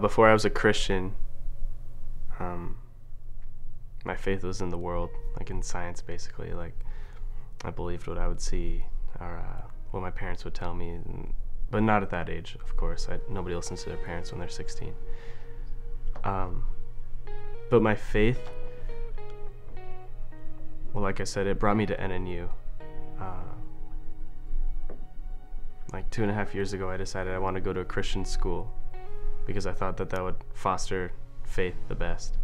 Before I was a Christian, my faith was in the world, like in science, basically. Like, I believed what I would see or what my parents would tell me, but not at that age, of course. Nobody listens to their parents when they're 16. But my faith, well, like I said, it brought me to NNU. Like 2.5 years ago, I decided I wanted to go to a Christian school because I thought that would foster faith the best.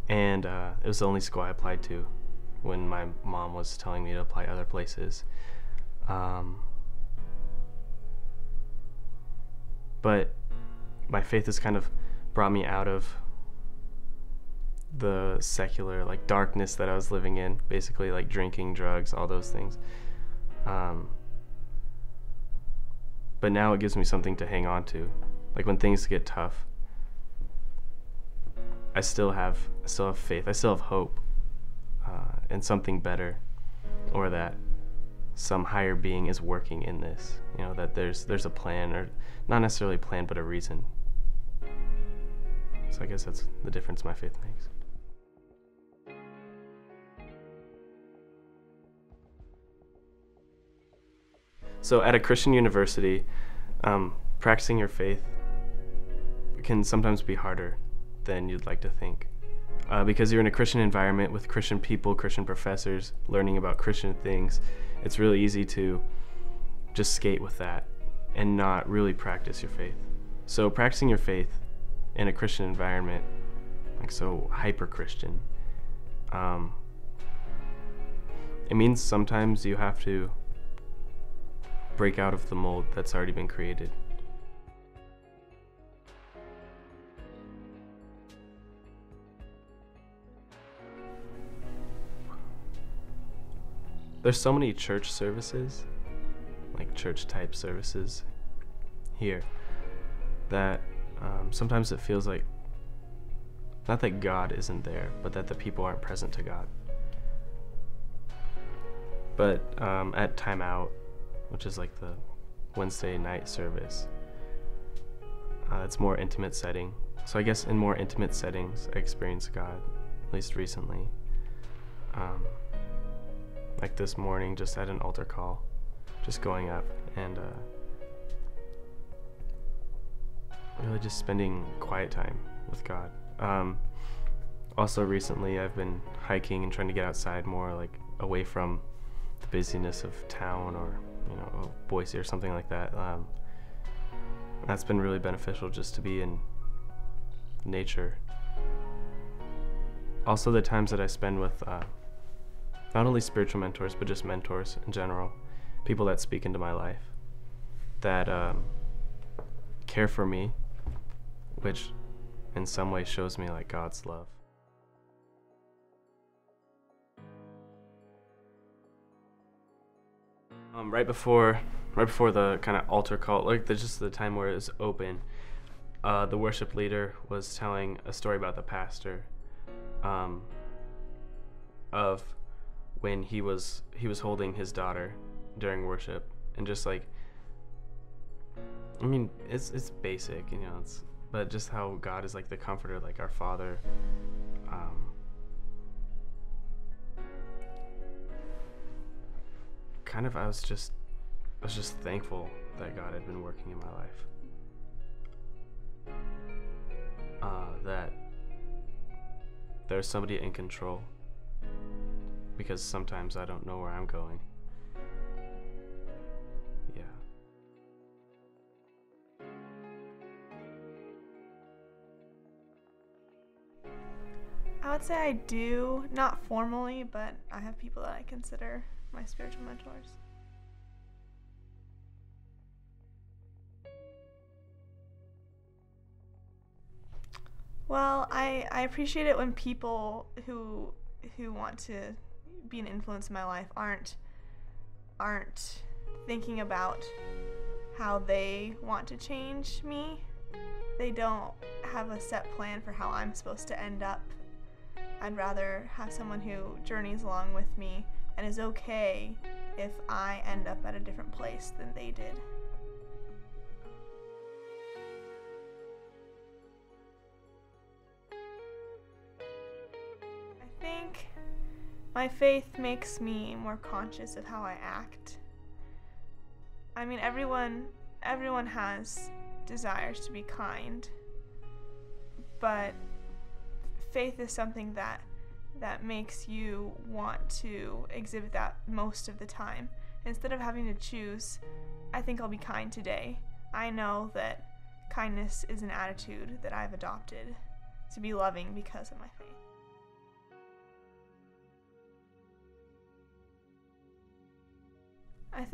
And it was the only school I applied to when my mom was telling me to apply other places. But my faith has kind of brought me out of the secular, like, darkness that I was living in, basically, like drinking, drugs, all those things. But now it gives me something to hang on to. Like, when things get tough, I still have faith. I still have hope in something better, or that some higher being is working in this. You know, that there's a plan, or not necessarily a plan, but a reason. So I guess that's the difference my faith makes. So at a Christian university, practicing your faith can sometimes be harder than you'd like to think. Because you're in a Christian environment with Christian people, Christian professors, learning about Christian things, it's really easy to just skate with that and not really practice your faith. So practicing your faith in a Christian environment, like so hyper-Christian, it means sometimes you have to break out of the mold that's already been created. There's so many church services, like church type services here, that sometimes it feels like, not that God isn't there, but that the people aren't present to God. But at Time Out, which is like the Wednesday night service, it's more intimate setting. So I guess in more intimate settings, I experience God, at least recently. Like this morning, just at an altar call, just going up and really just spending quiet time with God. Also recently, I've been hiking and trying to get outside more, like away from the busyness of town, or Boise or something like that. That's been really beneficial, just to be in nature. Also, the times that I spend with not only spiritual mentors, but just mentors in general, people that speak into my life, that care for me, which in some way shows me like God's love. Right before the kind of altar call, like just the time where it was open, the worship leader was telling a story about the pastor, of when he was holding his daughter during worship, and just like, I mean, it's basic, but just how God is like the comforter, like our Father. I was just thankful that God had been working in my life. That there's somebody in control, because sometimes I don't know where I'm going. Yeah. I would say I do, not formally, but I have people that I consider my spiritual mentors. Well, I appreciate it when people who want to be an influence in my life aren't thinking about how they want to change me. They don't have a set plan for how I'm supposed to end up. I'd rather have someone who journeys along with me and is okay if I end up at a different place than they did. My faith makes me more conscious of how I act. I mean, everyone has desires to be kind, but faith is something that makes you want to exhibit that most of the time. Instead of having to choose, I think I'll be kind today. I know that kindness is an attitude that I've adopted to be loving because of my faith. I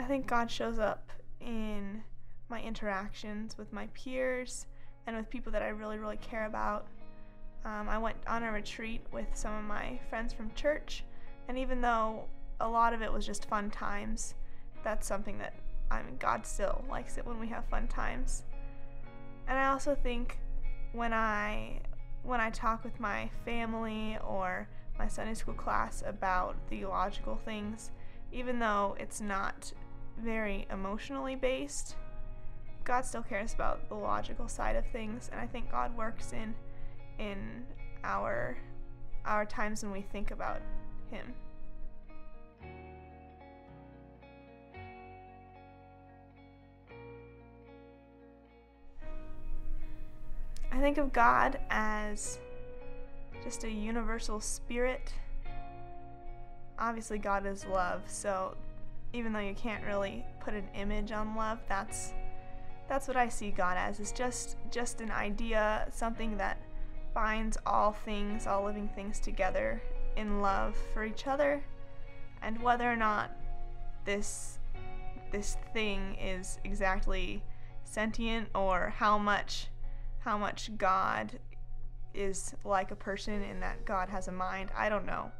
think God shows up in my interactions with my peers and with people that I really, really care about. I went on a retreat with some of my friends from church, and even though a lot of it was just fun times, that's something that, God still likes it when we have fun times. And I also think when I talk with my family or my Sunday school class about theological things, even though it's not very emotionally based, God still cares about the logical side of things, and I think God works in our times when we think about Him. I think of God as just a universal spirit. Obviously, God is love, so even though you can't really put an image on love, that's what I see God as, is just an idea, something that binds all things, all living things together in love for each other. And whether or not this thing is exactly sentient or how much God is like a person in that God has a mind, I don't know.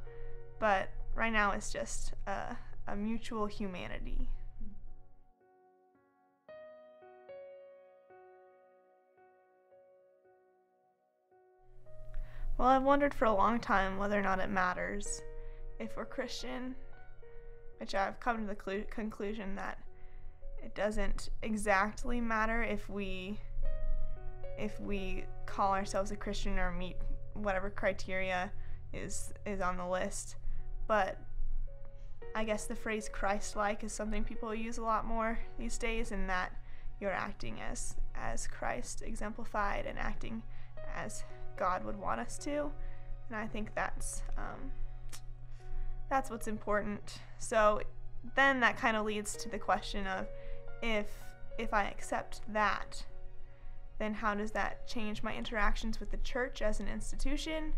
But right now it's just a mutual humanity. Well, I've wondered for a long time whether or not it matters if we're Christian, which I've come to the conclusion that it doesn't exactly matter if we call ourselves a Christian or meet whatever criteria is on the list. But I guess the phrase Christ-like is something people use a lot more these days, in that you're acting as Christ exemplified and acting as God would want us to. And I think that's what's important. So then that kind of leads to the question of, if I accept that, then how does that change my interactions with the church as an institution?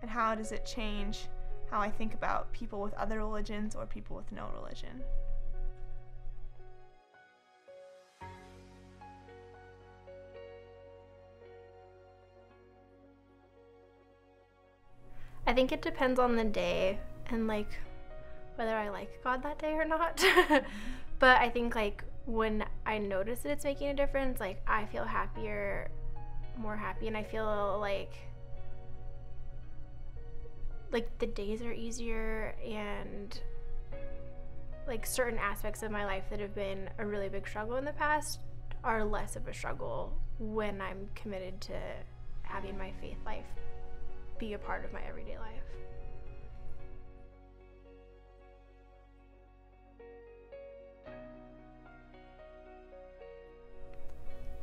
And how does it change how I think about people with other religions or people with no religion? I think it depends on the day and whether I like God that day or not. But I think when I notice that it's making a difference, I feel more happy, and I feel like the days are easier, and certain aspects of my life that have been a really big struggle in the past are less of a struggle when I'm committed to having my faith life be a part of my everyday life.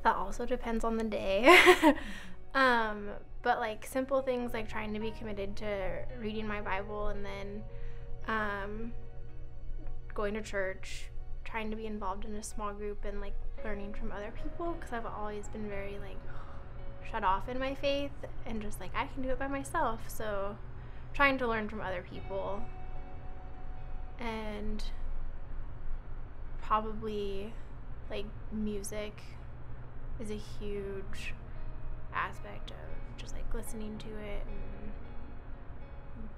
That also depends on the day. But simple things like trying to be committed to reading my Bible, and then going to church, trying to be involved in a small group, and learning from other people, because I've always been very shut off in my faith and just I can do it by myself. So trying to learn from other people, and probably music is a huge aspect of just listening to it and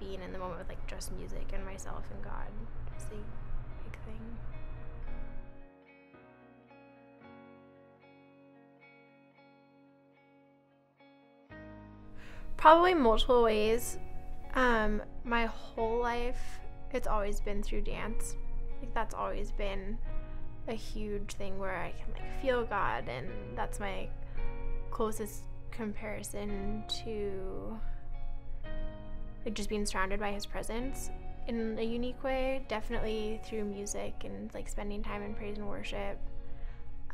being in the moment with just music and myself and God is a big thing. Probably multiple ways. My whole life it's always been through dance. That's always been a huge thing where I can feel God, and that's my closest comparison to like just being surrounded by his presence in a unique way, definitely through music and like spending time in praise and worship.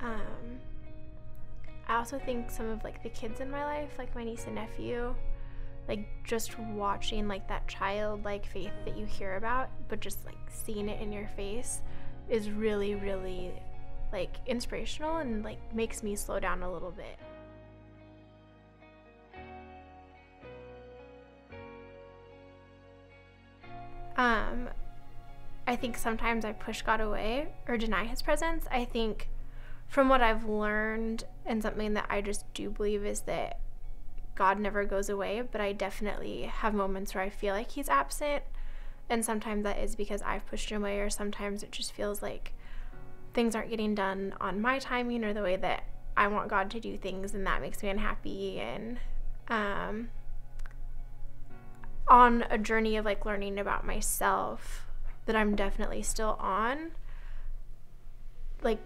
I also think some of like the kids in my life, like my niece and nephew, like just watching like that childlike faith that you hear about, but just like seeing it in your face is really, really like inspirational and like makes me slow down a little bit. I think sometimes I push God away or deny his presence. I think from what I've learned, and something that I just do believe, is that God never goes away, but I definitely have moments where I feel like he's absent, and sometimes that is because I've pushed him away, or sometimes it just feels like things aren't getting done on my timing or the way that I want God to do things, and that makes me unhappy. And on a journey of like learning about myself that I'm definitely still on, like,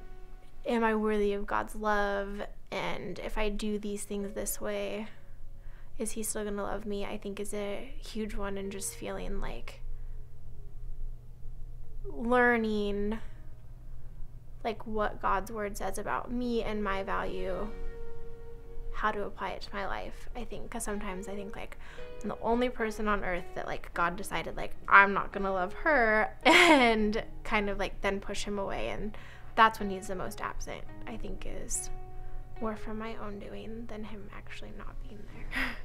am I worthy of God's love? And if I do these things this way, is he still gonna love me? I think is a huge one, and just feeling like learning like what God's word says about me and my value, how to apply it to my life. I think because sometimes I think like I'm the only person on earth that like God decided like I'm not gonna love her, and kind of like then push him away, and that's when he's the most absent. I think is more from my own doing than him actually not being there.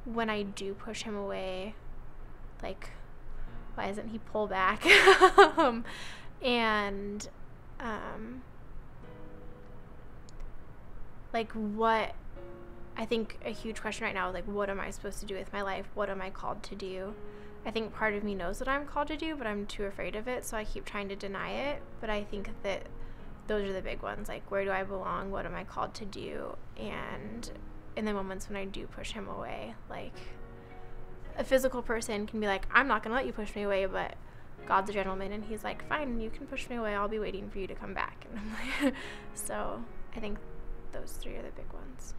When I do push him away, like, why doesn't he pull back? And like, what I think a huge question right now is like, what am I supposed to do with my life? What am I called to do? I think part of me knows what I'm called to do, but I'm too afraid of it, so I keep trying to deny it. But I think that those are the big ones, like, where do I belong? What am I called to do? And in the moments when I do push him away, like, a physical person can be like, I'm not gonna let you push me away, but God's a gentleman, and he's like, fine, you can push me away, I'll be waiting for you to come back. And I'm like, so I think those three are the big ones.